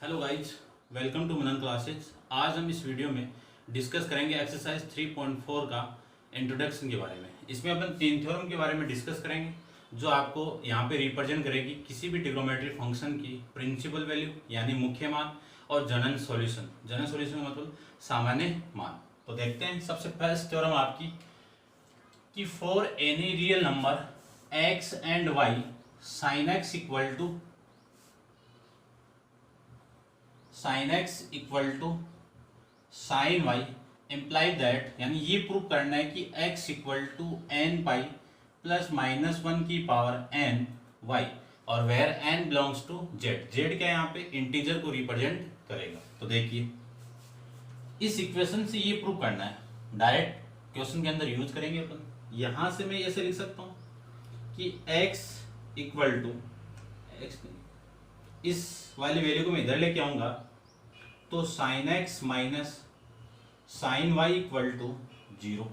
Hello guys, welcome to Manan classes. आज हम इस वीडियो में डिस्कस करेंगे एक्सरसाइज 3.4 का इंट्रोडक्शन के बारे में। इसमें अपन तीन थ्योरम के बारे में डिस्कस करेंगे जो आपको यहाँ पे रिप्रेजेंट करेगी किसी भी ट्रिग्नोमेट्री फंक्शन की प्रिंसिपल वैल्यू यानी मुख्य मान और जनरल सॉल्यूशन। जनरल सॉल्यूशन मतलब सामान्य मान। तो देखते हैं सबसे फर्स्ट थ्योरम आपकी कि for any real number x and y sine x equal to sine y imply that, यानी ये प्रूव करना है कि x equal to n pi plus minus one की पावर एन वाई और where n belongs to z. Z क्या है यहाँ पे इंटीजर को रिप्रेजेंट करेगा। तो देखिए इस इक्वेशन से ये प्रूव करना है, डायरेक्ट क्वेश्चन के अंदर यूज करेंगे अपन। यहां से मैं ऐसे लिख सकता हूं कि x इक्वल टू इस वाली वैल्यू को मैं इधर लेके आऊंगा तो sine x minus sine y equal to zero.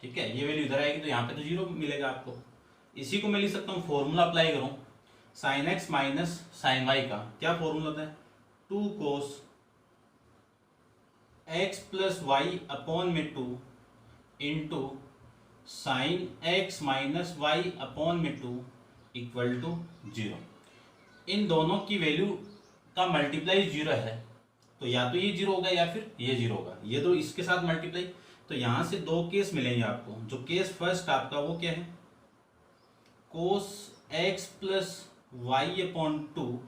ठीक है, ये वैल्यू इधर आएगी तो यहाँ पे तो जीरो मिलेगा आपको। इसी को मैं लिख सकता हूँ, फॉर्मूला अप्लाई करूं sine x minus sine y का क्या फॉर्मूला होता है, 2 cos x plus y upon में 2 into sine x minus y upon में 2 इक्वल टू जीरो। इन दोनों की वैल्यू का मल्टीप्लाई जीरो है तो या तो ये जीरो होगा या फिर ये जीरो होगा। ये तो इसके साथ मल्टीप्लाई, तो यहां से दो केस मिलेंगे आपको। जो केस फर्स्ट आपका वो क्या है, cos x plus y upon two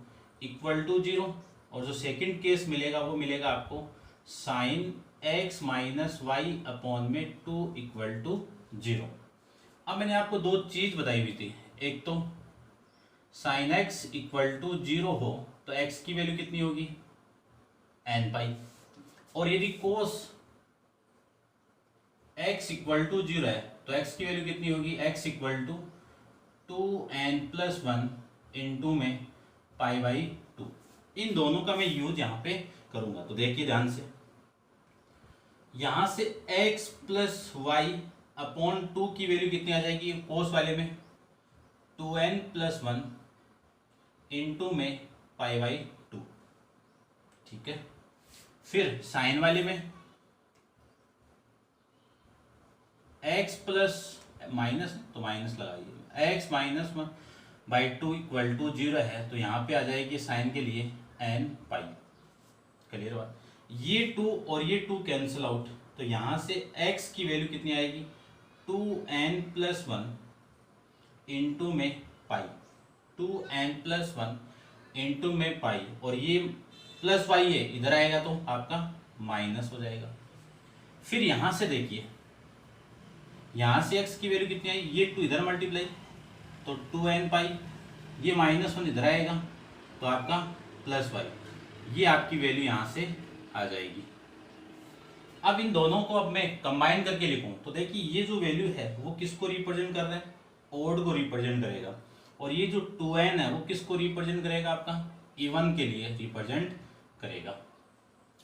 equal to zero, और जो सेकंड केस मिलेगा वो मिलेगा आपको sine x minus y upon में 2 इक्वल टू जीरो। अब मैंने आपको दो चीज बताई हुई थी, एक तो sine x equal to zero हो तो एक्स की वैल्यू कितनी होगी एन पाई, और यदि cos x equal to zero है तो एक्स की वैल्यू कितनी होगी, x equal to 2n plus one into में पाई बाई 2। इन दोनों का मैं यूज यहाँ पे करूंगा। तो देखिए ध्यान से, यहां से x प्लस वाई अपॉन 2 की वैल्यू कितनी आ जाएगी कोस वाले में, 2n प्लस वन इंटू में पाई बाई 2। ठीक है, फिर साइन वाले में x प्लस माइनस, तो माइनस लगाइए, x minus one by 2 equal to zero है तो यहाँ पे आ जाएगी साइन के लिए n पाई। क्लियर बात, ये 2 और ये 2 कैंसिल आउट तो यहाँ से x की वैल्यू कितनी आएगी 2n प्लस वन इंटू में पाई, 2n प्लस वन इंटू में पाई, और ये प्लस वाई है इधर आएगा तो आपका माइनस हो जाएगा। फिर यहां से देखिए, यहां से x की वैल्यू कितनी आई, ये 2 इधर मल्टीप्लाई तो 2n पाई, ये माइनस वन इधर आएगा तो आपका प्लस वाई, ये आपकी वैल्यू यहां से आ जाएगी। अब इन दोनों को अब मैं कंबाइन करके लिखूं तो देखिए ये जो वैल्यू है वो किसको रिप्रेजेंट कर रहा है, ओड को रिप्रेजेंट करेगा, और ये जो 2n है वो किसको रिप्रेजेंट करेगा, आपका इवन के लिए रिप्रेजेंट करेगा।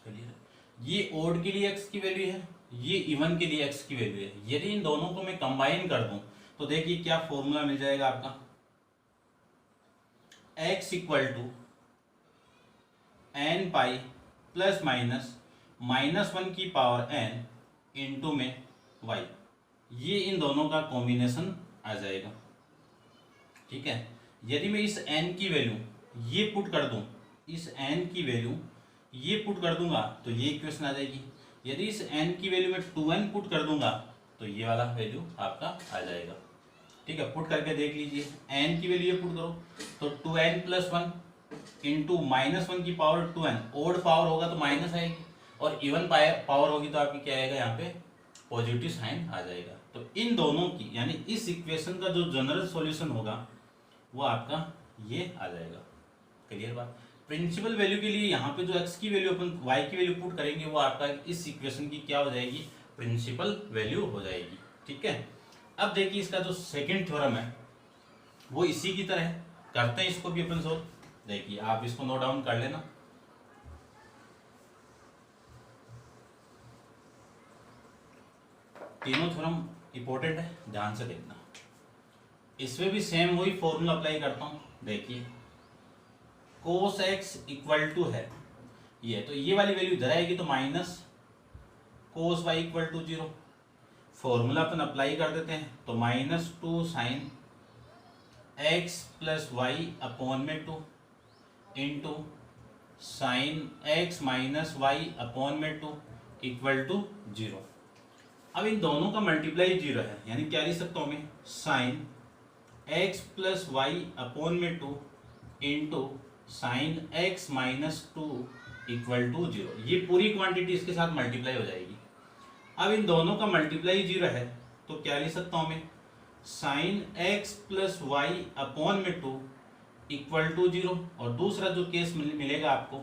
क्लियर, ये ओड के लिए x की वैल्यू है, ये इवन के लिए x की वैल्यू है। यदि इन दोनों को मैं कंबाइन कर दूं तो देखिए क्या फॉर्मूला मिल जाएगा आपका, x equal to n pi plus minus minus one की पावर n इंटू में y। ये इन दोनों का कॉम्बिनेशन आ जाएगा। ठीक है, यदि मैं इस n की वैल्यू ये पुट कर दूं, इस n की वैल्यू ये पुट कर दूंगा तो ये इक्वेशन आ जाएगी। यदि इस n की वैल्यू में 2n पुट कर दूंगा तो ये वाला वैल्यू आपका आ जाएगा। ठीक है, पुट करके देख लीजिए, n की वैल्यू ये पुट करो तो 2n plus one into minus one की पावर 2n, ओड पावर होगा तो माइनस आएगी और इवन पावर होगी तो आपकी क्या आएगा, यहाँ पे पॉजिटिव साइन आ जाएगा। तो इन दोनों की यानी इस इक्वेशन का जो जनरल सॉल्यूशन होगा वो आपका ये आ जाएगा। क्लियर बात, प्रिंसिपल वैल्यू के लिए यहाँ पे जो x की वैल्यू अपन y की वैल्यू पुट करेंगे वो आपका इस इक्वेशन की क्या हो जाएगी, प्रिंसिपल वैल्यू हो जाएगी। ठीक है, अब देखिए इसका जो सेकंड थ्योरम है वो इसी की तरह है, करते हैं इसको भी अपन सोल्व। देखिए आप इसको नोट डाउन कर लेना। तीनों थ्योरम इंपॉर्टेंट है, ध्यान से देखना। इसमें भी सेम वही फॉर्मूला अप्लाई करता हूं। देखिए कोस एक्स इक्वल टू है ये, तो ये वाली वैल्यू इधर आएगी तो minus cos y equal to 0। Formula अपन अप्लाई कर देते हैं, तो -2 sine x plus y upon में 2 into sine x minus y upon में 2 इक्वल टू 0। अब इन दोनों का मल्टीप्लाई 0 है, यानी क्या लिख सकता हूँ मैं, sine x plus y upon में 2 into sine x minus 2 equal to 0। ये पूरी क्वांटिटी इसके साथ मल्टीप्लाई हो जाएगी। अब इन दोनों का मल्टीप्लाई 0 है, तो क्या लिख सकता हूँ मैं, sine x plus y upon में 2 इक्वल टू 0। और दूसरा जो केस मिलेगा आपको,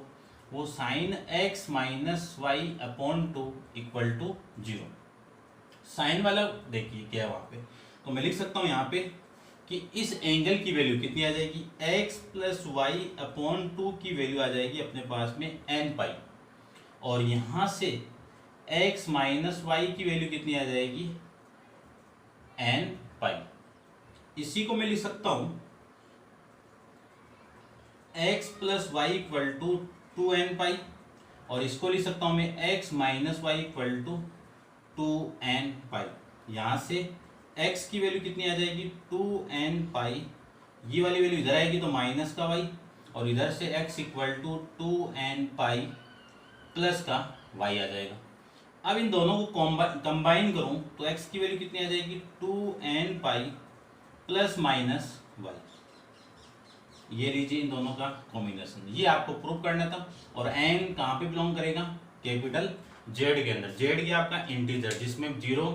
वो sine x minus y upon 2 equal to 0। Sine वाला देखिए क्या है वहाँ पे, तो मैं लिख सकता हूँ यहाँ पे कि इस एंगल की वैल्यू कितनी आ जाएगी, x प्लस वाई अपॉन 2 की वैल्यू आ जाएगी अपने पास में n पाई, और यहाँ से x माइनस वाई की वैल्यू कितनी आ जाएगी, n पाई। इसी को मैं लिख सकता हूँ x plus y equal to 2n pi, और इसको लिख सकता हूँ मैं x minus y equal to 2n pi. यहाँ से x की वैल्यू कितनी आ जाएगी, 2n पाई, ये वाली वैल्यू इधर आएगी तो माइनस का y, और इधर से x equal to 2n pi plus का y आ जाएगा। अब इन दोनों को कंबाइन करूं तो x की वैल्यू कितनी आ जाएगी, 2n pi plus minus y। ये लीजिए इन दोनों का कॉम्बिनेशन, ये आपको प्रूव करना था। और n कहाँ पे बिलोंग करेगा, कैपिटल z के अंदर। z की आपका इंटीजर, जिसमें 0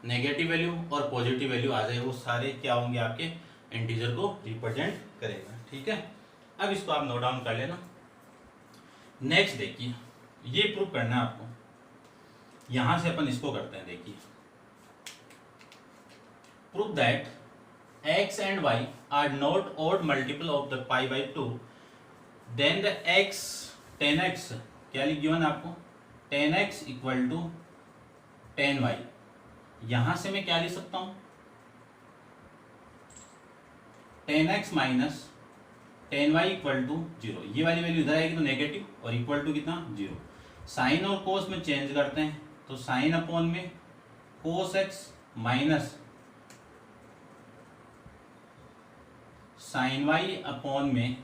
नेगेटिव वैल्यू और पॉजिटिव वैल्यू आ जाए, वो सारे क्या होंगे, आपके इंटीजर को रिप्रेजेंट करेगा। ठीक है, अब इसको आप नोट डाउन कर लेना। नेक्स्ट देखिए, ये प्रूव करना है आपको। यहां से अपन इसको करते हैं, देखिए, prove that x and y are not odd multiple of the pi by 2, then the x 10x क्या गिवन आपको, 10x इक्वल टू 10y। यहां से मैं क्या लिख सकता हूं, 10x minus 10y equal to 0। ये वाली वैल्यू इधर आएगी तो नेगेटिव, और इक्वल टू कितना, 0। साइन और कोस में चेंज करते हैं, तो साइन अपॉन में cos x minus sine y upon में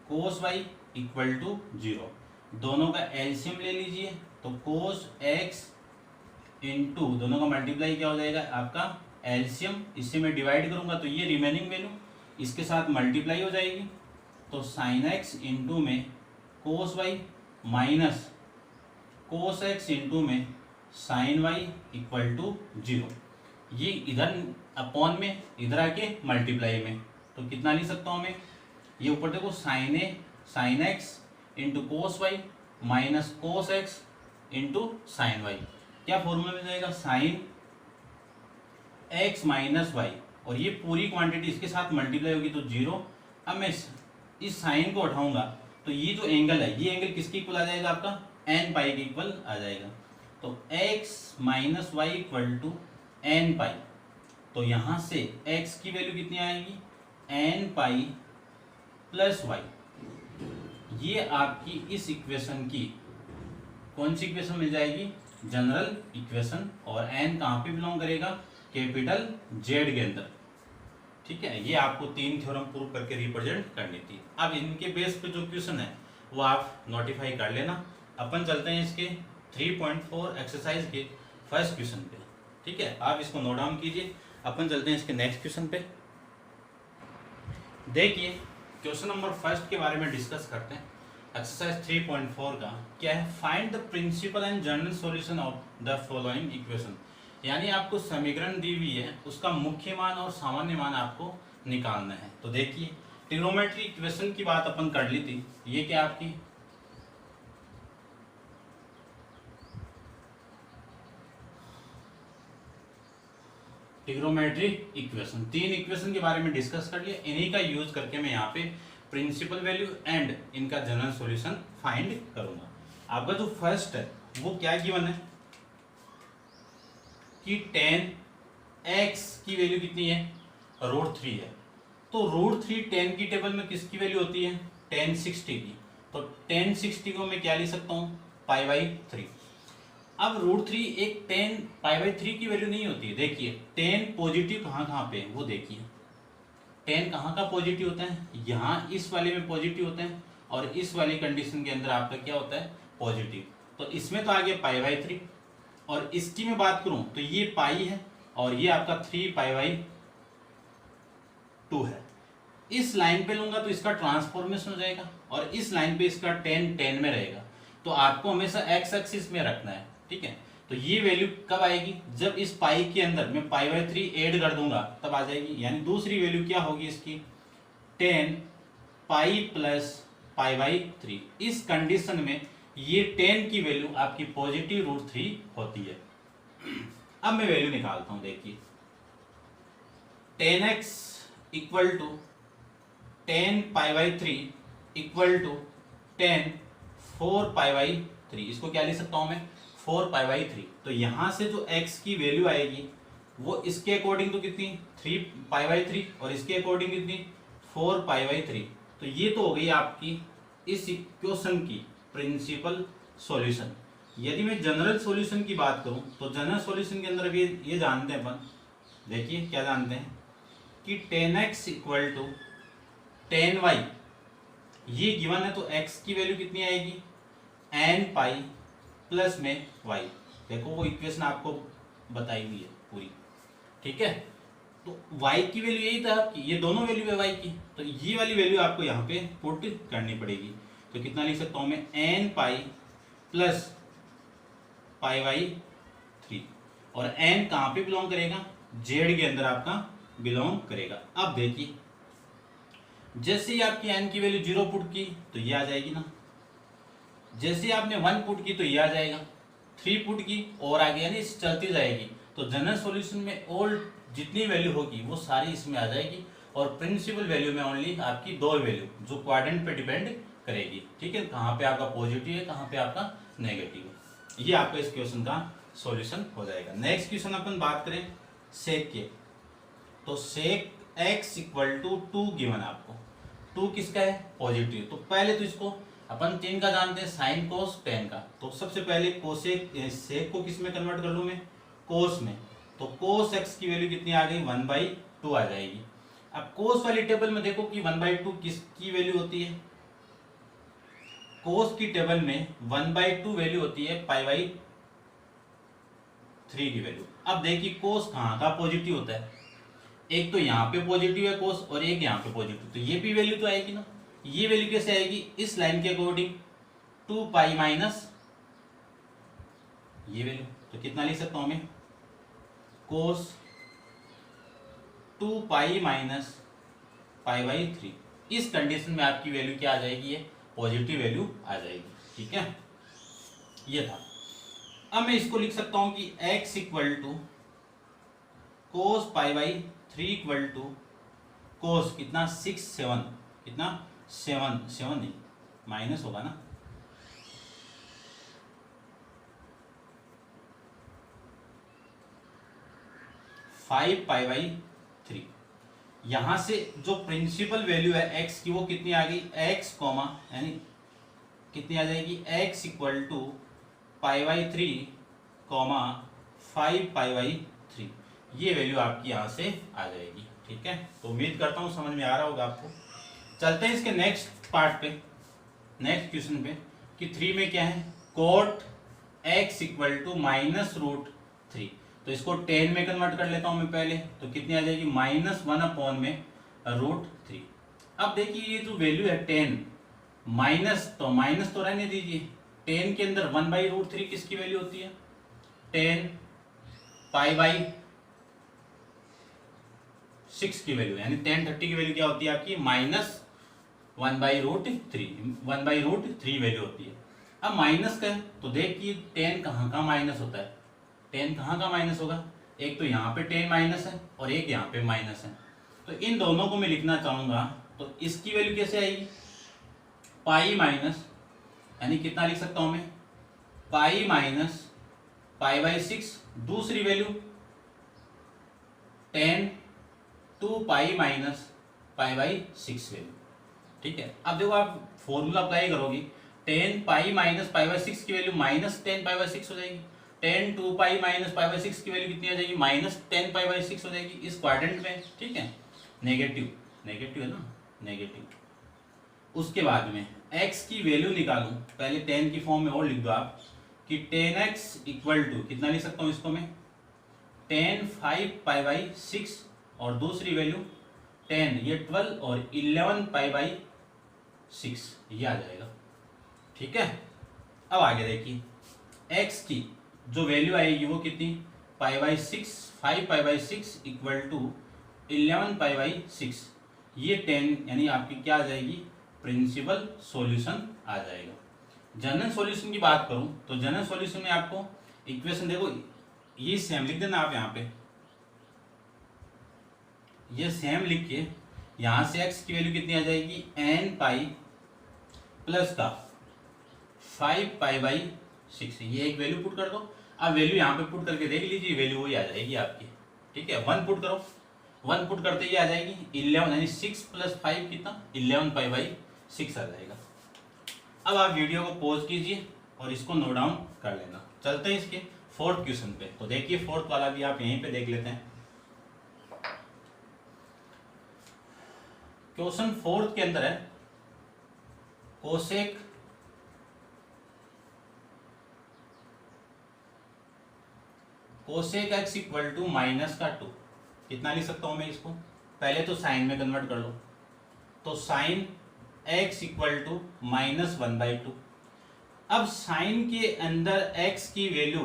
कोस वाई इक्वल टू 0। दोनों का एलसीएम ले लीजिए, तो कोस एक्स इंटू दोनों का मल्टीप्लाई क्या हो जाएगा आपका एलसीएम, इससे मैं डिवाइड करूंगा तो ये रिमेनिंग वैल्यू इसके साथ मल्टीप्लाई हो जाएगी, तो साइन एक्स इंटू में cos y minus cos x into में साइन वाई इक्वल टू 0। ये इधर अपॉन में, इधर आके मल्टीप्लाई में, तो कितना लिख सकता हूँ मैं, ये ऊपर देखो sine x into cos y minus cos x into sine y. क्या फॉर्मूला मिल जाएगा, साइन एक्स माइनस वाई, और ये पूरी क्वांटिटी इसके साथ मल्टीप्लाई होगी तो 0। अब मैं इस साइन को उठाऊंगा तो ये जो एंगल है, ये एंगल किसके इक्वल आ जाएगा, आपका n पाई के इक्वल आ जाएगा। तो x minus y equal to n pi, तो यहां से x की वैल्यू कितनी आएगी, n पाई प्लस वाई। ये आपकी इस इक्वेशन की कौन सी इक्वेशन मिल जाएगी, जनरल इक्वेशन, और n कहाँ पे बिलोंग करेगा, कैपिटल z के अंदर। ठीक है, ये आपको 3 थ्योरम प्रूव करके रिप्रेजेंट करनी थी। अब इनके बेस पे जो क्वेश्चन है वो आप नोटिफाई कर लेना। अपन चलते हैं इसके 3.4 एक्सरसाइज के फर्स्ट क्वेश्चन पे। ठीक है, आप इसको नोट डाउन कीजिए। अपन चलते हैं इसके नेक्स्ट क्वेश्चन पे। देखिए, क्वेश्चन नंबर फर्स्ट के बारे में डिस्कस करते हैं। एक्सरसाइज 3.4 का क्या है, find the principal and general solution of the following equation. यानी आपको समीकरण दी हुई है, उसका मुख्य मान और सामान्य मान आपको निकालना है। तो देखिए, ट्रिग्नोमेट्री इक्वेशन की बात अपन कर ली थी। ये क्या आपकी ट्रिग्नोमेट्री इक्वेशन, 3 इक्वेशन के बारे में डिस्कस कर लिया। इन्हीं का यूज करके मैं यहाँ पे प्रिंसिपल वैल्यू एंड इनका जनरल सॉल्यूशन फाइंड करूंगा। आपका जो फर्स्ट है वो क्या गिवन है कि 10x की वैल्यू कितनी है, √3 है। तो √3 10 की टेबल में किसकी वैल्यू होती है, टेन 60 की, तो टेन 60 को मैं क्या लिख सकता हूँ, पाई बाई 3। अब √3 एक टेन पाई बाई 3 की वैल्यू नहीं होती है। देखिए टेन पॉजिटिव कहाँ कहाँ पे है वो देखिए, टेन कहाँ का पॉजिटिव होता है, यहाँ इस वाले में पॉजिटिव होता है और इस वाली कंडीशन के अंदर आपका क्या होता है, पॉजिटिव। तो इसमें तो आ गया पाई बाई 3, और इसकी मैं बात करूं तो ये पाई है और ये आपका 3 पाई बाई 2 है। इस लाइन पे लूंगा तो इसका ट्रांसफॉर्मेशन हो जाएगा और इस लाइन पे इसका टेन टेन में रहेगा। तो आपको हमेशा एक्स एक्सिस में रखना है, ठीक है। तो ये वैल्यू कब आएगी, जब इस पाई के अंदर मैं पाई बाई 3 ऐड कर दूंगा तब आ जाएगी। यानी दूसरी वैल्यू क्या होगी इसकी, 10 पाई प्लस पाई बाई 3। इस कंडीशन में ये 10 की वैल्यू आपकी पॉजिटिव √3 होती है। अब मैं वैल्यू निकालता हूं, देखिए 10x equal to 10 pi by 3 equal to 10 4 pi by 3। इसको क्या लिख सकता हूं मैं, 4 पाई बाई 3। तो यहां से जो x की वैल्यू आएगी वो इसके अकॉर्डिंग तो कितनी, 3 पाई बाई 3 और इसके अकॉर्डिंग कितनी, 4 पाई बाई 3। तो ये तो हो गई आपकी इस इक्वेशन की प्रिंसिपल सॉल्यूशन। यदि मैं जनरल सॉल्यूशन की बात करूं तो जनरल सॉल्यूशन के अंदर भी ये जानते हैं अपन, देखिए क्या जानते हैं कि 10x इक्वल टू 10y, ये गिवन है तो x की वैल्यू कितनी आएगी, n पाई प्लस में y। देखो वो इक्वेशन आपको बताई हुई है पूरी, ठीक है। तो y की वैल्यू यही था आपकी, ये दोनों वैल्यू है y की, तो ये वाली वैल्यू आपको यहाँ पे पुट करनी पड़ेगी। तो कितना लिख सकता हूँ मैं, n pi plus pi by 3, और n कहाँ पे बिलोंग करेगा, z के अंदर आपका बिलोंग करेगा। अब देखिए जैसे ही आपकी n की वैल्यू 0 पुट की तो ये आ जाएगी ना, जैसे आपने 1 पुट की तो ये आ जाएगा, 3 पुट की और आगे यानी चलती जाएगी। तो जनरल सॉल्यूशन में ऑल जितनी वैल्यू होगी वो सारी इसमें आ जाएगी, और प्रिंसिपल वैल्यू में ओनली आपकी दो वैल्यू जो क्वाड्रेंट पे डिपेंड करेगी, ठीक है। कहाँ पे आपका पॉजिटिव है, कहाँ पे आपका नेगेटिव है। ये आपका इस क्वेश्चन का सॉल्यूशन हो जाएगा। नेक्स्ट क्वेश्चन अपन बात करें सेक के, तो सेक x इक्वल टू 2 गिवन आपको, 2 किसका है, पॉजिटिव। तो पहले तो इसको अपन 3 का जानते हैं, साइन कोस टेन का। तो सबसे पहले कोसेक सेक को किस में कन्वर्ट कर लूँ मैं, कोस में। तो कोस x की वैल्यू कितनी आ गई, 1/2 आ जाएगी। अब कोस वाली टेबल में देखो कि 1/2 किसकी वैल्यू होती है, कोस की टेबल में 1/2 वैल्यू होती है पाई बाई 3 की वैल्यू। अब देखिए कोस कहाँ का पॉजिटिव होता है, एक तो यहाँ पे पॉजिटिव है कोस और एक यहाँ पे पॉजिटिव, तो ये भी वैल्यू तो आएगी ना। ये वैल्यू कैसे आएगी, इस लाइन के अकॉर्डिंग 2 पाई माइनस ये वैल्यू। तो कितना लिख सकता हूं मैं, कोस 2 पाई माइनस पाई बाई 3। इस कंडीशन में आपकी वैल्यू क्या आ जाएगी, ये पॉजिटिव वैल्यू आ जाएगी, ठीक है। ये था। अब मैं इसको लिख सकता हूं कि x equal to cos pi by 3 equal to cos कितना 6 7, कितना 7 नहीं माइनस होगा ना, 5 पाई बाई 3। यहां से जो प्रिंसिपल वैल्यू है x की वो कितनी आ गई, x कॉमा यानी कितनी आ जाएगी, x equal to pi by 3 comma 5 pi by 3। ये वैल्यू आपकी यहां से आ जाएगी, ठीक है। तो उम्मीद करता हूं समझ में आ रहा होगा आपको। चलते हैं इसके नेक्स्ट पार्ट पे, नेक्स्ट क्वेश्चन पे कि 3 में क्या है, कोट x इक्वल टू -√3। तो इसको 10 में कन्वर्ट कर लेता हूं मैं पहले, तो कितनी आ जाएगी, -1 में √3। अब देखिए ये जो वैल्यू है 10 माइनस तो रहने दीजिए, 10 के अंदर 1/√3 किसकी वैल्यू होती है, 10 पाई बाई 6 की वैल्यू, यानी 1030 की वैल्यू क्या होती है आपकी, -1/√3 वैल्यू होती है। अब माइनस का है तो देखिए 10 कहाँ का माइनस होता है, 10 कहाँ का माइनस होगा, एक तो यहाँ पे 10 माइनस है और एक यहाँ पे माइनस है। तो इन दोनों को मैं लिखना चाहूंगा तो इसकी वैल्यू कैसे आएगी, पाई माइनस यानी कितना लिख सकता हूं मैं, पाई माइनस पाई बाई 6, दूसरी value 10 2 pi minus pi by 6 value. ठीक है, अब देखो आप फॉर्मूला अप्लाई करोगे, ten pi minus pi by six की value minus ten pi by six हो जाएगी, ten two pi minus pi by six की वैल्यू कितनी आ जाएगी, minus ten pi by six हो जाएगी इस क्वाड्रेंट में। ठीक है, नेगेटिव नेगेटिव है ना, नेगेटिव। उसके बाद में x की वैल्यू निकालूं, पहले टेन की फॉर्म में और लिख दो आप कि टेन एक्स इक्वल टू कितना लिख सकता हूं इसको मैं, ten five pi by six और दूसरी वैल्यू टेन, ये 12 और 11 पाई बाई सिक्स, ये आ जाएगा। ठीक है, अब आगे देखिए x की जो वैल्यू आएगी वो कितनी, pi by six, 5 pi by six equal to 11 pi by six, ये 10 यानी आपकी क्या आ जाएगी, प्रिंसिपल सॉल्यूशन आ जाएगा। जनरल सॉल्यूशन की बात करूं तो जनरल सॉल्यूशन में आपको इक्वेशन देखो, ये सेम लिख देना आप, यहाँ पे ये सेम लिख के यहां से x की वैल्यू कितनी आ जाएगी, n पाई प्लस का 5 पाई बाई सिक्स, ये एक वैल्यू पुट कर दो। अब वैल्यू यहाँ पे पुट करके देख लीजिए, वैल्यू वही आ जाएगी आपकी। ठीक है, 1 पुट करो, 1 पुट करते ही आ जाएगी 11 यानी 6 प्लस 5 कितना, 11 पाई बाई सिक्स आ जाएगा। अब आप वीडियो को पॉज कीजिए और इसको नोट डाउन कर लेना। चलते हैं इसके फोर्थ क्वेश्चन पे। तो देखिए फोर्थ वाला भी आप यहीं पे देख लेते हैं। क्वेश्चन फोर्थ के अंदर है cosec x equal to minus का 2, कितना लिख सकता हूं मैं इसको, पहले तो साइन में कन्वर्ट कर लो, तो sine x equal to minus 1/2। अब साइन के अंदर x की वैल्यू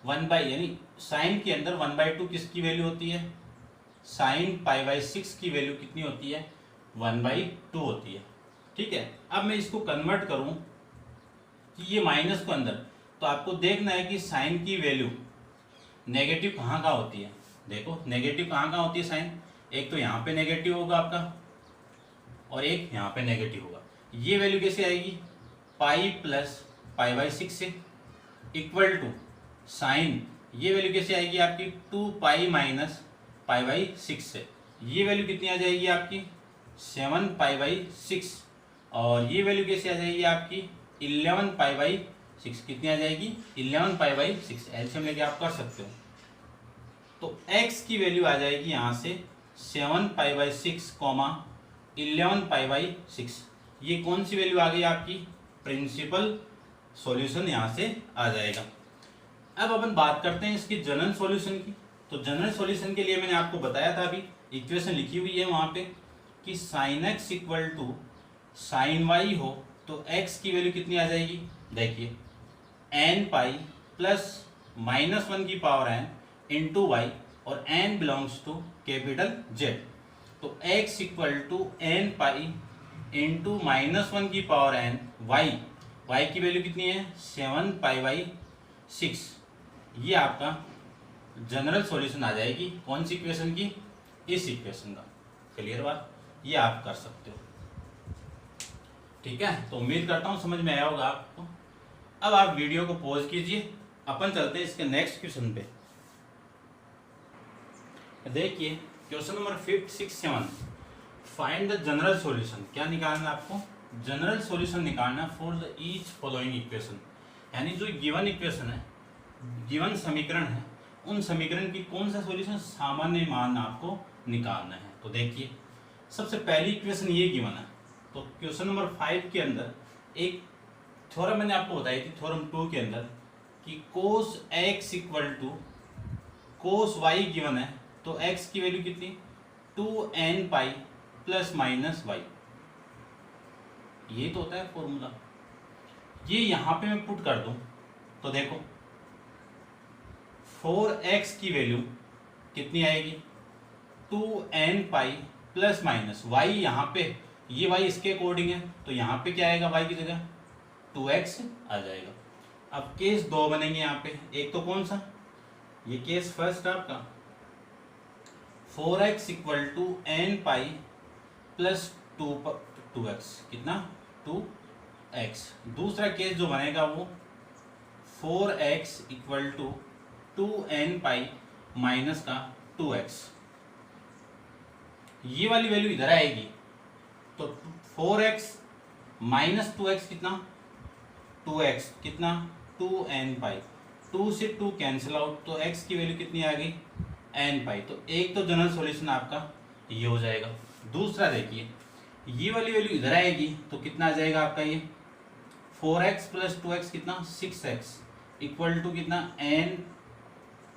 1 यानी साइन के अंदर 1/2 किसकी वैल्यू होती है, साइन पाई बाई सिक्स की वैल्यू कितनी होती है, 1/2 होती है। ठीक है, अब मैं इसको कन्वर्ट करूं कि ये माइनस को अंदर, तो आपको देखना है कि साइन की वैल्यू नेगेटिव कहाँ कहाँ होती है। देखो नेगेटिव कहाँ कहाँ होती है साइन, एक तो यहाँ पे नेगेटिव होगा आपका और एक यहाँ पे नेगेटिव होगा। ये वैल्यू कैसे आएगी, pi plus pi by six से इक्वल टू साइन, ये वैल्यू कैसे आएगी आपकी, 2 pi minus pi by six से, ये वैल्यू कितनी आ जाएगी आपकी, 7 पाई बाई सिक्स, और ये वैल्यू कैसे आ जाएगी आपकी 11 पाई बाई सिक्स, कितनी आ जाएगी 11 पाई बाई सिक्स। एलसीएम लेके आप कर सकते हो। तो x की वैल्यू आ जाएगी यहाँ से 7 pi by six comma 11 pi by six, ये कौन सी वैल्यू आ गई आपकी, प्रिंसिपल सॉल्यूशन यहाँ से आ जाएगा। अब अपन बात करते हैं इसकी जनरल सॉल्यूशन की। तो जनरल सॉल्यूशन के लिए मैंने आपको बताया था, अभी इक्वेशन लिखी हुई है वहाँ पे कि sine x equal to sine y हो तो x की वैल्यू कितनी आ जाएगी, देखिए n पाई प्लस माइनस 1 की पावर n इंटू वाई, और n belongs to capital Z। तो x equal to n pi into minus 1 की पावर n, y की वैल्यू कितनी है 7 पाई बाई सिक्स, ये आपका जनरल सॉल्यूशन आ जाएगी कौन सी इक्वेशन की, इस इक्वेशन का। क्लियर बात, ये आप कर सकते हो। ठीक है, तो उम्मीद करता हूँ समझ में आया होगा आपको। अब आप वीडियो को पॉज कीजिए, अपन चलते हैं इसके नेक्स्ट क्वेश्चन पे। देखिए question number 5, 6, 7, find the general solution. क्या निकालना है आपको, जनरल सॉल्यूशन निकालना for the each following equation, यानी जो गिवन इक्वेशन है, गिवन समीकरण है, उन समीकरण की कौन सा सॉल्यूशन, सामान्य मान आपको निकालना है। तो देखिए सबसे पहली इक्वेशन ये गिवन है। तो क्वेश्चन नंबर 5 के अंदर एक थ्योरम मैंने आपको बताई थी, थ्योरम 2 के अंदर कि cos x equal to cos y given है, तो x की वैल्यू कितनी 2n pi plus minus y, ये तो होता है फॉर्मूला। ये यहां पे मैं पुट कर दूं तो देखो 4x की वैल्यू कितनी आएगी 2n pi plus minus y, यहाँ पे ये y इसके अकॉर्डिंग है, तो यहाँ पे क्या आएगा y की जगह 2x आ जाएगा। अब केस 2 बनेंगे यहाँ पे, एक तो कौन सा, ये केस फर्स्ट आपका 4x equal to n pi plus 2x, कितना 2x। दूसरा केस जो बनेगा वो 4x equal to 2n pi minus का 2x, ये वाली वैल्यू इधर आएगी, तो 4x माइनस 2x कितना 2x कितना 2n पाई, 2 से 2 कैंसिल आउट, तो x की वैल्यू कितनी आ गई n पाई। तो एक तो जनरल सॉल्यूशन आपका ये हो जाएगा। दूसरा देखिए ये वाली वैल्यू इधर आएगी तो कितना आ जाएगा आपका ये 4x प्लस 2x कितना 6x इक्वल टू कितना n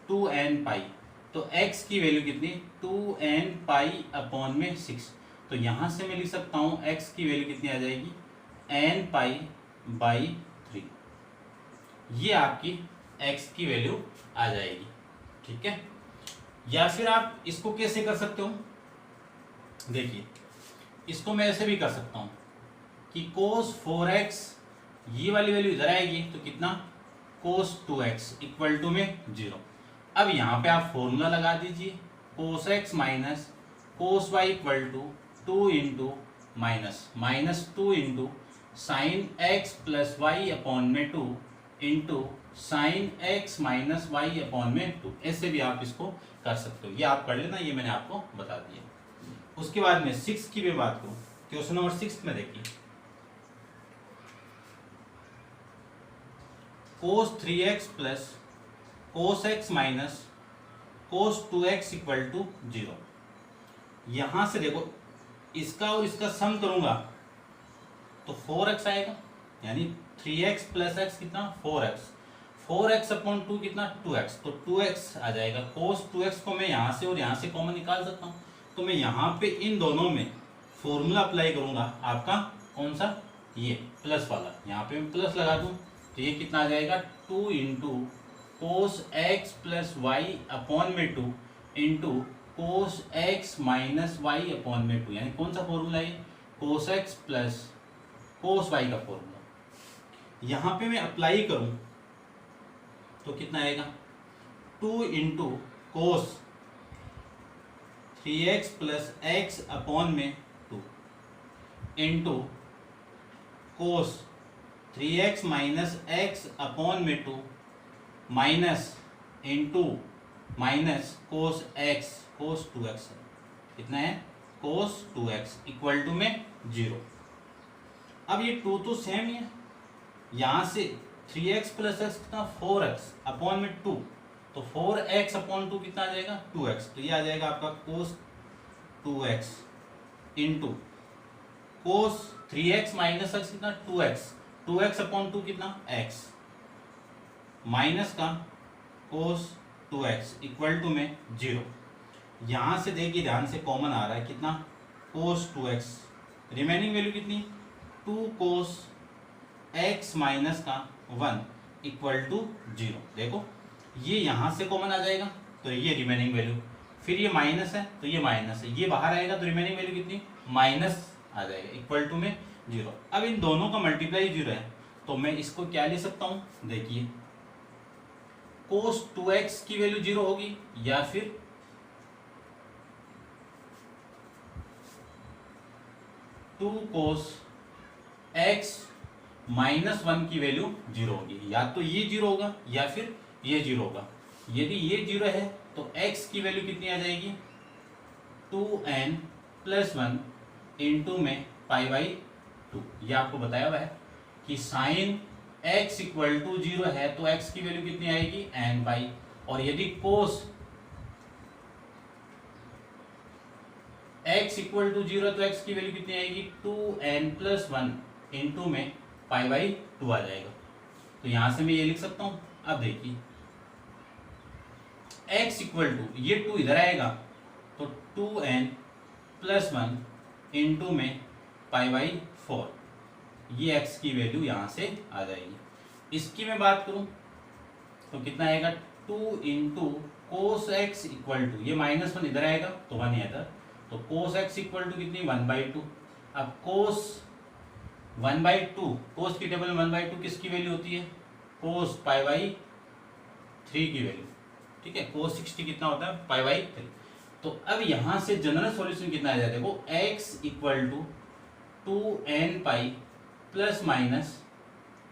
2n पाई। तो x की वैल्यू कितनी 2n पाई अपॉन में 6। तो यहाँ से मैं लिख सकता हूँ x की वैल्यू कितनी आ जाएगी n पाई बाई 3। ये आपकी x की वैल्यू आ जाएगी, ठीक है। या फिर आप इसको कैसे कर सकते हो, देखिए इसको मैं ऐसे भी कर सकता हूँ कि cos 4x ये वाली वैल्यू इधर आएगी तो कितना cos 2x इक्वल टू में 0। अब यहाँ पे आप फॉर्मूला लगा दीजिए cos x minus cos y equal to 2 into minus 2 into sine x plus y upon में 2 into sine x minus y upon में 2। ऐसे भी आप इसको कर सकते हो, ये आप कर लेना, ये मैंने आपको बता दिया। उसके बाद में 6 की भी बात करूं, क्वेश्चन नंबर 6 में देखिए cos 3x plus cos x minus cos 2x equal to 0। यहां से देखो इसका और इसका सम करूंगा तो 4x आएगा, यानी 3x प्लस x कितना 4x, 4x अपॉन 2 कितना 2x, तो 2x आ जाएगा। cos 2x को मैं यहाँ से और यहाँ से कॉमन निकाल सकता हूँ, तो मैं यहाँ पे इन दोनों में फॉर्मूला अप्लाई करूँगा आपका कौन सा ये प्लस वाला, यहाँ पे मैं प्लस लगा दूँ तो ये कितना आ जाएगा 2 into cos x plus y upon में 2 into cos x minus y upon में 2, यानी कौन सा फॉर्मूला है cos x plus cos y का फॉर्मूला। यहाँ पे मैं अप्लाई करूँ तो कितना आएगा 2 into cos 3x plus x upon में 2 into cos 3x minus x upon में 2 minus into minus cos x cos 2x कितना है कोस 2x इक्वल टू में 0। अब ये 2 तो सेम ही है, यहाँ से 3x प्लस एक्स कितना 4x अपॉन में 2, तो 4x अपॉन 2 कितना आ जाएगा 2x, तो ये आ जाएगा आपका कोस 2x into cos 3x minus x कितना 2x, 2x अपॉन 2 कितना x माइनस का कोस 2x इक्वल टू में 0। यहाँ से देखिए ध्यान से कॉमन आ रहा है कितना कोस 2x, रिमेनिंग वैल्यू कितनी 2 कोस x माइनस का 1 इक्वल टू 0। देखो ये यहाँ से कॉमन आ जाएगा तो ये रिमेनिंग वैल्यू, फिर ये माइनस है तो ये माइनस है, ये बाहर आएगा तो रिमेनिंग वैल्यू कितनी माइनस आ जाएगा इक्वल टू में 0। अब इन दोनों का मल्टीप्लाई 0 है तो मैं इसको क्या ले सकता हूँ, देखिए cos 2x की वैल्यू 0 होगी या फिर टू कोस x माइनस 1 की वैल्यू 0 होगी, या तो ये 0 होगा या फिर ये 0 होगा। यदि ये 0 है तो x की वैल्यू कितनी आ जाएगी 2n प्लस 1 इंटू में पाई बाई 2। ये आपको बताया हुआ है कि साइन x इक्वल टू 0 है तो x की वैल्यू कितनी आएगी n पाई, और यदि कोस x इक्वल टू 0 तो x की वैल्यू कितनी आएगी 2n प्लस 1 इंटू में पाई बाई 2 आ जाएगा। तो यहां से मैं ये लिख सकता हूं। अब देखिए x इक्वल टू ये 2 इधर आएगा तो 2n प्लस 1 इंटू में पाई बाई 4, ये x की वैल्यू यहाँ से आ जाएगी। इसकी मैं बात करूं तो कितना आएगा 2 into cos x equal to, ये माइनस 1 इधर आएगा तो 1 इधर, तो कोस एक्स इक्वल टू कितनी 1/2। अब कोस 1/2 कोस की टेबल में 1/2 किसकी वैल्यू होती है कोस पाई बाई 3 की वैल्यू, ठीक है। कोस 60 कितना होता है पाई बाई 3। तो अब यहां से जनरल सॉल्यूशन कितना आ जाता है वो x equal to 2n pi plus minus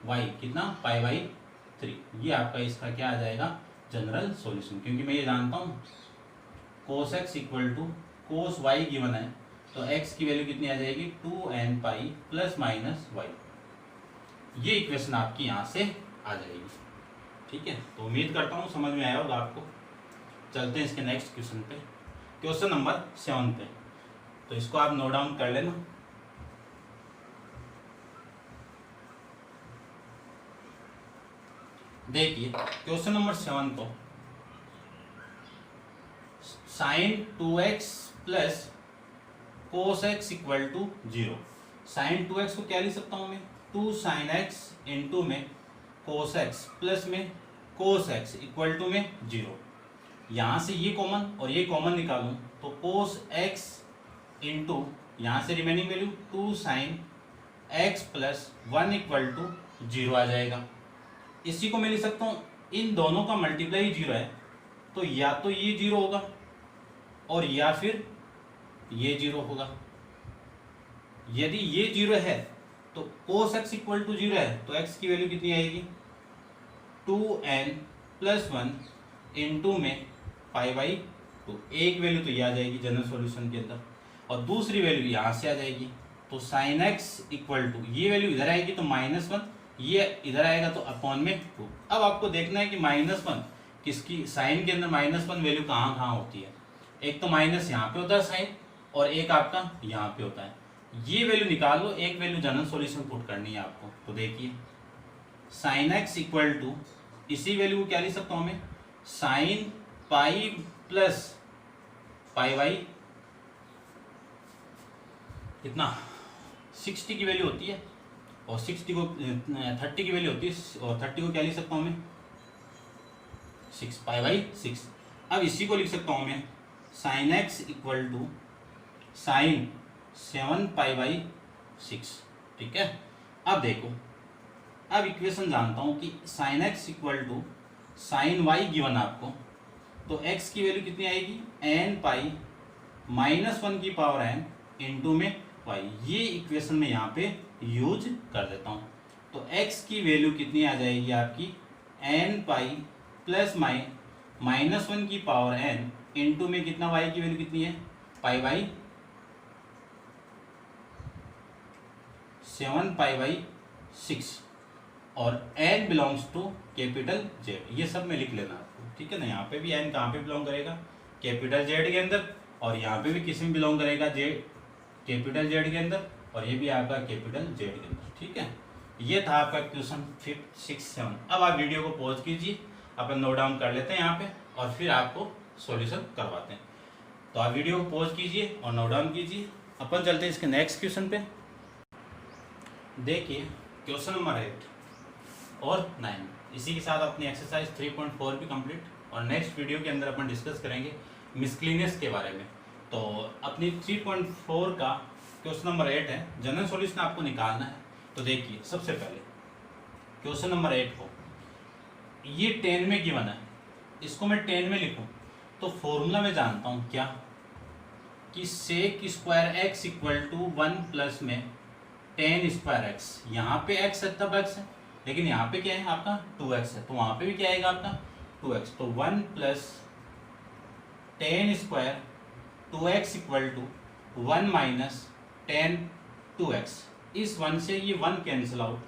y कितना पाई बाई 3। ये आपका इसका क्या आ जाएगा जनरल सॉल्यूशन, क्योंकि मैं ये जानता हूँ cos x equal to cos y given है तो x की वैल्यू कितनी आ जाएगी 2n pi plus minus y. ये इक्वेशन आपकी यहाँ से आ जाएगी। ठीक है, तो उम्मीद करता हूँ समझ में आया होगा आपको। चलते हैं इसके नेक्स्ट क्वेश्चन पे, क्वेश्चन नंबर 7 पे। तो इसको आप नोट डाउन कर लेना। देखिए क्वेश्चन नंबर 7 को, sine 2x plus cos x equal to 0। Sine 2x को क्या लिख सकता हूँ मैं, 2 साइन एक्स इंटू में कोस एक्स प्लस में कोस एक्स इक्वल टू में 0। यहाँ से ये कॉमन और ये कॉमन निकालूं तो कोस एक्स इंटू यहाँ से remaining value 2 sine x plus 1 equal to 0 आ जाएगा। इसी को मैं लिख सकता हूँ, इन दोनों का मल्टीप्लाई 0 है तो या तो ये 0 होगा और या फिर ये 0 होगा। यदि ये 0 है तो cos x इक्वल टू 0 है तो x की वैल्यू कितनी आएगी 2n प्लस 1 इंटू में पाई बाई 2। एक वैल्यू तो ये आ जाएगी जनरल सॉल्यूशन के अंदर और दूसरी वैल्यू यहाँ से आ जाएगी। तो साइन x इक्वल टू ये वैल्यू इधर आएगी तो -1, ये इधर आएगा तो अपॉन में 2। अब आपको देखना है कि -1 किसकी, साइन के अंदर -1 वैल्यू कहाँ कहाँ होती है। एक तो माइनस यहाँ पे होता है साइन और एक आपका यहाँ पे होता है। ये वैल्यू निकाल लो, एक वैल्यू जनरल सॉल्यूशन पुट करनी है आपको। तो देखिए साइन एक्स इक्वल टू, इसी वैल्यू को क्या लिख सकता हूँ मैं, sine pi plus pi by कितना 60 की वैल्यू होती है और 60 को 30 की वैल्यू होती है और 30 को क्या लिख सकता हूँ मैं 6 पाई बाई 6। अब इसी को लिख सकता हूँ मैं sine x equal to sine 7 pi by 6। ठीक है, अब देखो, अब इक्वेशन जानता हूँ कि sine x equal to sine y given आपको, तो x की वैल्यू कितनी आएगी n पाई -1 की पावर n इंटू में y। ये इक्वेशन में यहाँ पे यूज कर देता हूँ। तो x की वैल्यू कितनी आ जाएगी आपकी n पाई प्लस -1 की पावर n इंटू में कितना y की वैल्यू कितनी है पाई बाई 7 पाई बाई 6 और n belongs to capital Z। ये सब में लिख लेना आपको। ठीक है ना, यहाँ पे भी n कहाँ पे बिलोंग करेगा कैपिटल Z के अंदर और यहाँ पे भी किसी में बिलोंग करेगा Z कैपिटल Z के अंदर और ये भी आपका कैपिटल Z के अंदर। ठीक है, ये था आपका क्वेश्चन 5, 6, 7। अब आप वीडियो को पॉज कीजिए, अपन नोट डाउन कर लेते हैं यहाँ पे और फिर आपको सॉल्यूशन करवाते हैं। तो आप वीडियो को पॉज कीजिए और नोट डाउन कीजिए। अपन चलते हैं इसके नेक्स्ट क्वेश्चन पे। देखिए क्वेश्चन नंबर 8 और 9, इसी के साथ अपनी एक्सरसाइज 3.4 भी कंप्लीट और नेक्स्ट वीडियो के अंदर अपन डिस्कस करेंगे मिसक्लिनियस के बारे में। तो अपनी 3.4 का क्वेश्चन नंबर 8 है, जनरल सॉल्यूशन आपको निकालना है। तो देखिए सबसे पहले क्वेश्चन नंबर 8 को, ये 10 में गिवन है, इसको मैं 10 में लिखूं तो फॉर्मूला में जानता हूं क्या कि sec square x equal to 1 plus में 10 स्क्वायर एक्स। यहाँ पे x है तब x है, लेकिन यहाँ पे क्या है आपका 2x है, तो वहाँ पे भी क्या आएगा आपका 2x। तो 1 plus 10 square 2x equal to 1 minus 10 2x। इस 1 से ये 1 कैंसिल आउट,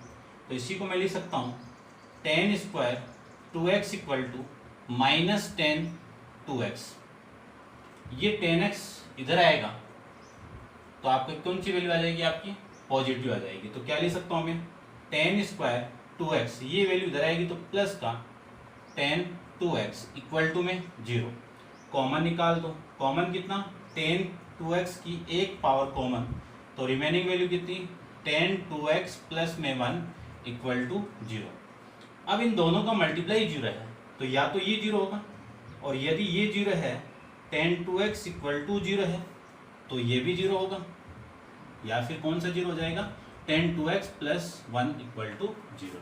तो इसी को मैं लिख सकता हूँ 10 square 2x equal to minus 10 2x। ये 10x इधर आएगा तो आपकी कौन सी वैल्यू आ जाएगी आपकी पॉजिटिव आ जाएगी। तो क्या लिख सकता हूँ मैं 10 स्क्वायर 2x, ये वैल्यू इधर आएगी तो प्लस का 10 2x इक्वल टू में 0। कॉमन निकाल दो, कॉमन कितना 10 2x की एक पावर कॉमन, तो रिमेनिंग वैल्यू कितनी 10 2x प्लस में 1 इक्वल टू 0। अब इन दोनों का मल्टीप्लाई 0 है तो या तो ये 0 होगा और यदि ये 0 है 10 2x इक्वल टू 0 है तो ये भी 0 होगा, या फिर कौन सा 0 हो जाएगा 10 2x प्लस 1 इक्वल टू 0।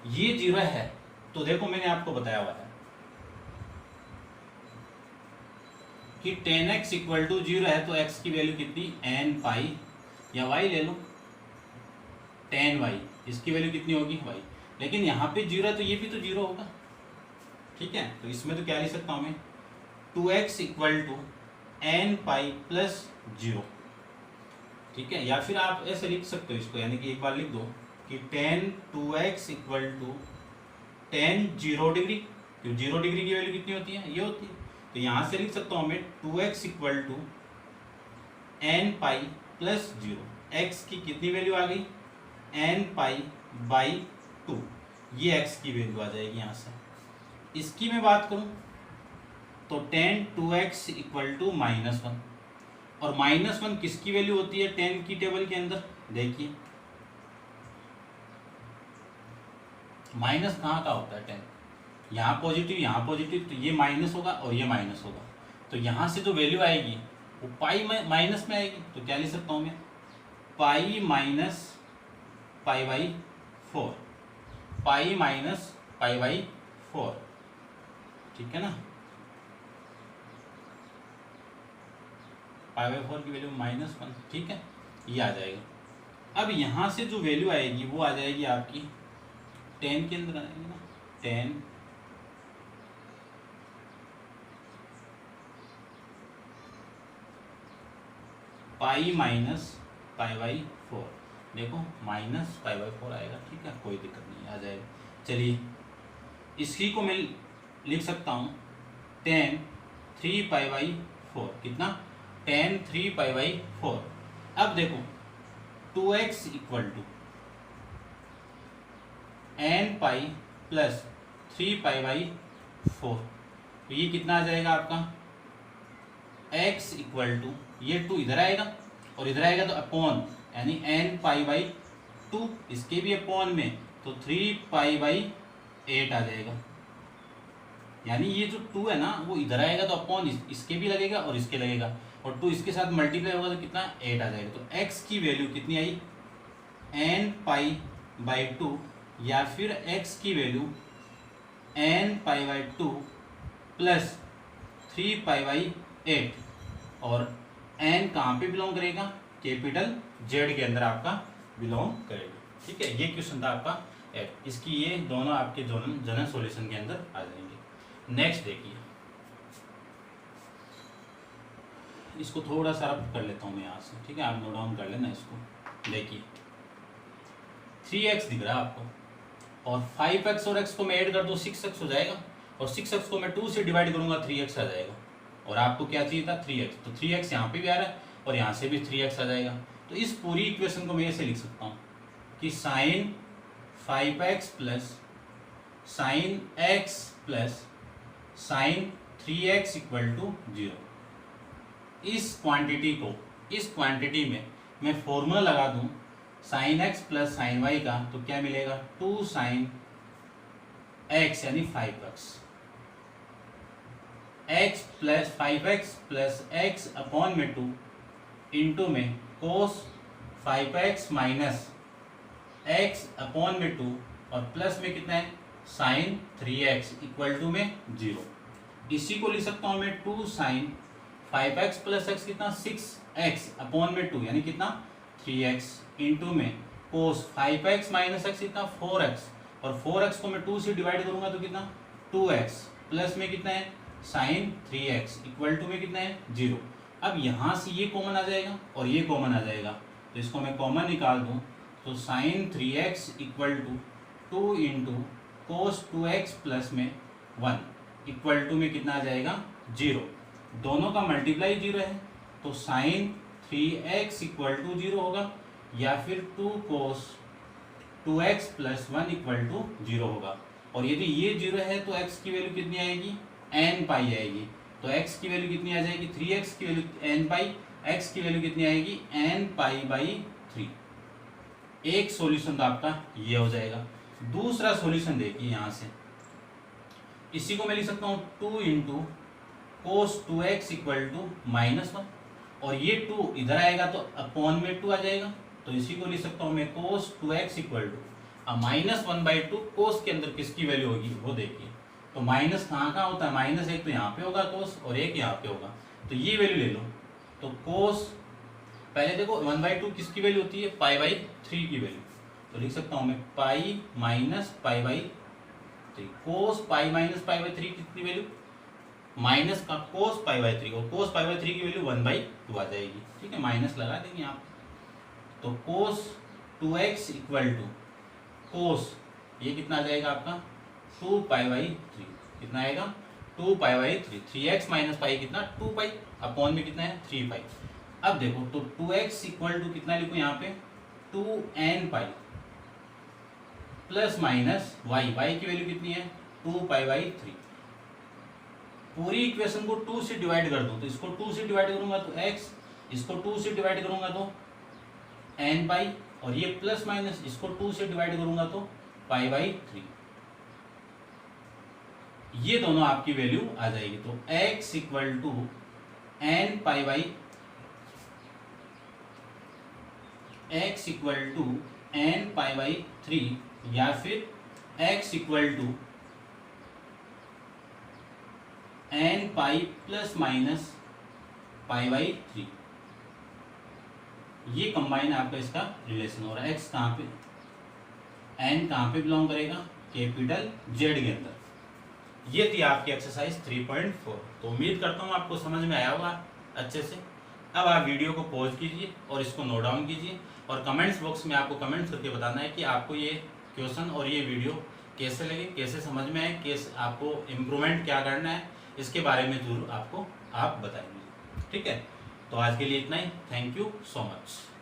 ये 0 है तो देखो मैंने आपको बताया हुआ है कि 10x इक्वल टू 0 है तो x की वैल्यू कितनी n पाई या y ले लो 10y, इसकी वैल्यू कितनी होगी y। लेकिन यहाँ पे 0 है तो ये भी तो 0 होगा। ठीक है, तो इसमें तो क्या लिख सकता हूँ मैं 2x equal to n pi plus 0। ठीक है, या फिर आप ऐसे लिख सकते हो इसको, यानी कि एक बार लिख दो कि tan 2x equal to tan 0 degree, क्यों 0 डिग्री की वैल्यू कितनी होती है, ये होती है। तो यहाँ से लिख सकता हूँ मैं 2x equal to n pi plus 0, x की कितनी वैल्यू आ गई, n पाई बाई 2, ये x की वैल्यू आ जाएगी यहाँ से। इसकी मैं बात करूँ तो tan 2x इक्वल टू -1, और -1 किसकी वैल्यू होती है tan की टेबल के अंदर, देखिए माइनस कहाँ का होता है tan, यहाँ पॉजिटिव, तो ये माइनस होगा और ये माइनस होगा, तो यहाँ से जो वैल्यू आएगी वो पाई माइनस में आएगी। तो क्या लिख सकता हूँ मैं, पाई minus pi by 4, pi minus pi by 4, ठीक है ना, पाई बाई 4 की वैल्यू -1, ठीक है, ये आ जाएगा। अब यहाँ से जो वैल्यू आएगी वो आ जाएगी आपकी tan के अंदर आएगी ना, tan pi minus pi by 4, देखो माइनस पाई बाई 4 आएगा, ठीक है, कोई दिक्कत नहीं, आ जाएगा। चलिए इसी को मैं लिख सकता हूँ tan 3 पाई बाई 4, कितना, tan 3 पाई बाई 4। अब देखो 2x equal to n pi plus 3 pi by 4, तो ये कितना आ जाएगा आपका, x इक्वल टू, ये 2 इधर आएगा और इधर आएगा तो अपॉन, यानी n पाई बाई 2, इसके भी अपॉन में तो 3 पाई बाई 8 आ जाएगा, यानी ये जो 2 है ना वो इधर आएगा तो अपॉन इसके भी लगेगा और इसके लगेगा, और 2 इसके साथ मल्टीप्लाई होगा तो कितना 8 आ जाएगा। तो x की वैल्यू कितनी आई, n पाई बाई 2, या फिर x की value n pi by 2 plus 3 pi by 8, और n कहाँ पे बिलोंग करेगा, कैपिटल Z के अंदर आपका बिलोंग करेगा, ठीक है। ये क्वेश्चन था आपका 8, इसकी ये दोनों आपके जनरल सॉल्यूशन के अंदर आ जाएंगे। नेक्स्ट देखिए, इसको थोड़ा सा रब कर लेता हूँ मैं यहाँ से, ठीक है, आप नोट डाउन कर लेना इसको। देखिए 3x दिख रहा है आपको, और 5x और x को मैं ऐड कर दूँ 6x हो जाएगा, और 6x को मैं 2 से डिवाइड करूँगा 3x आ जाएगा, और आपको क्या चाहिए था 3x, तो 3x यहाँ पे भी आ रहा है और यहाँ से भी 3x आ जाएगा। तो इस पूरी इक्वेशन को मैं ऐसे लिख सकता हूँ कि sine 5x plus sine x plus sine 3x equal to 0। इस क्वांटिटी में मैं फॉर्मूला लगा दूँ sine x plus sine y का, तो क्या मिलेगा 2 साइन x यानी 5x, x plus 5x plus x upon में 2 इंटू में कोस 5x माइनस x अपॉन में 2, और प्लस में कितना है साइन 3x इक्वल टू में 0। इसी को लिख सकता हूँ मैं 2 साइन 5x प्लस x कितना 6x अपॉन में 2 यानी कितना 3x इंटू में कोस 5x माइनस x कितना 4x, और 4x को मैं 2 से डिवाइड करूंगा तो कितना 2x, प्लस में कितना है साइन 3x इक्वल टू में कितना है 0। अब यहाँ से ये कॉमन आ जाएगा और ये कॉमन आ जाएगा, तो इसको मैं कॉमन निकाल दूँ तो sine 3x equal to 2 into cos 2x plus में 1 इक्वल टू में कितना आ जाएगा 0। दोनों का मल्टीप्लाई 0 है, तो साइन 3x इक्वल टू 0 होगा, या फिर 2 कोस 2x प्लस 1 इक्वल टू 0 होगा। और यदि ये 0 है तो x की वैल्यू कितनी आएगी n पाई आएगी, तो x की वैल्यू कितनी आ जाएगी 3x की वैल्यू n पाई, x की वैल्यू कितनी आएगी n पाई बाई 3। एक सॉल्यूशन तो आपका ये हो जाएगा। दूसरा सॉल्यूशन देखिए यहाँ से, इसी को मैं लिख सकता हूँ 2 into cos 2x equal to -1, और ये 2 इधर आएगा तो अपॉन में 2 आ जाएगा, तो इसी को लिख सकता हूँ मैं कोस 2x इक्वल टू -1/2। कोस के अंदर किसकी वैल्यू होगी वो देखिए, तो माइनस कहाँ होता है, माइनस एक तो यहाँ पे होगा कोस और एक यहाँ पे होगा, तो ये वैल्यू ले लो। तो कोस पहले देखो 1/2 किसकी वैल्यू होती है पाई बाई 3 की वैल्यू, तो लिख सकता हूँ मैं पाई minus pi by 3। Cos pi minus pi by 3 कितनी वैल्यू माइनस का कोस पाई बाई 3, और कोस पाई बाई 3 की वैल्यू 1/2 आ जाएगी, ठीक है, माइनस लगा देंगे आप। तो कोस 2x इक्वल टू कोस, ये कितना आ जाएगा आपका 2π/3, कितना आएगा 2π/3, 3x माइनस पाई कितना 2π, अपॉन में कितना है 3π। अब देखो तो 2x इक्वल टू कितना लिखो यहाँ पे 2nπ plus minus y, y की वैल्यू कितनी है 2π/3। पूरी इक्वेशन को 2 से डिवाइड कर दो, तो इसको 2 से डिवाइड करूंगा तो x, इसको 2 से डिवाइड करूंगा तो nπ, और ये प्लस माइनस इसको 2 से डिवाइड करूंगा तो π/3। ये दोनों आपकी वैल्यू आ जाएगी। तो x इक्वल टू nπ/3 या फिर x equal to nπ plus minus π/3। ये कंबाइन आपका इसका रिलेशन हो रहा है। x कहाँ पे, n कहाँ पे बिलोंग करेगा, कैपिटल Z के अंदर। ये थी आपकी एक्सरसाइज 3.4। तो उम्मीद करता हूँ आपको समझ में आया होगा अच्छे से। अब आप वीडियो को पॉज कीजिए और इसको नोट डाउन कीजिए, और कमेंट्स बॉक्स में आपको कमेंट्स करके बताना है कि आपको ये क्वेश्चन और ये वीडियो कैसे लगे, कैसे समझ में आए, कैसे आपको इम्प्रूवमेंट क्या करना है, इसके बारे में जरूर आपको आप बताएंगे। ठीक है, तो आज के लिए इतना ही। Thank you so much.